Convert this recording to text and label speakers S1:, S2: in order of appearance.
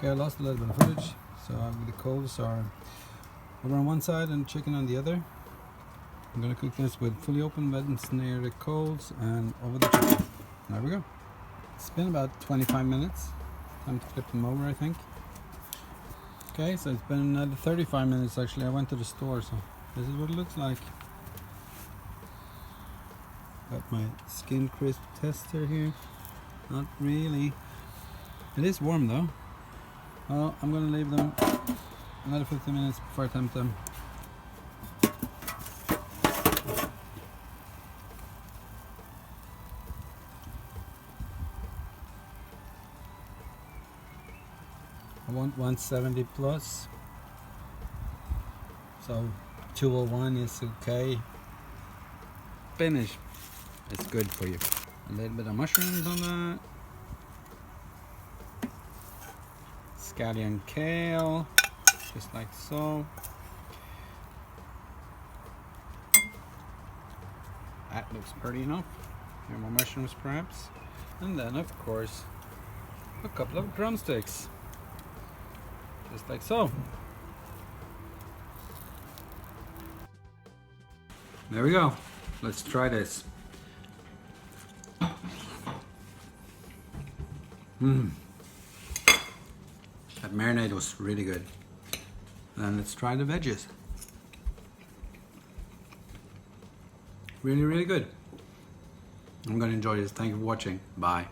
S1: Okay, I lost a little bit of footage, so the coals are over on one side and chicken on the other. I'm going to cook this with fully open vents near the coals and over the chicken. There we go. It's been about 25 minutes. Time to flip them over, I think. Okay, so it's been another 35 minutes actually. I went to the store, so this is what it looks like. Got my skin crisp tester here. Not really. It is warm though. Well, I'm gonna leave them another 15 minutes before I tempt them. I want 170 plus. So 201 is okay. Spinach is good for you. A little bit of mushrooms on that. Scallion kale, just like so. That looks pretty enough. Here more mushrooms perhaps. And then of course a couple of drumsticks. Just like so. There we go. Let's try this. That marinade was really good. And let's try the veggies. Really, really good. I'm gonna enjoy this. Thank you for watching. Bye.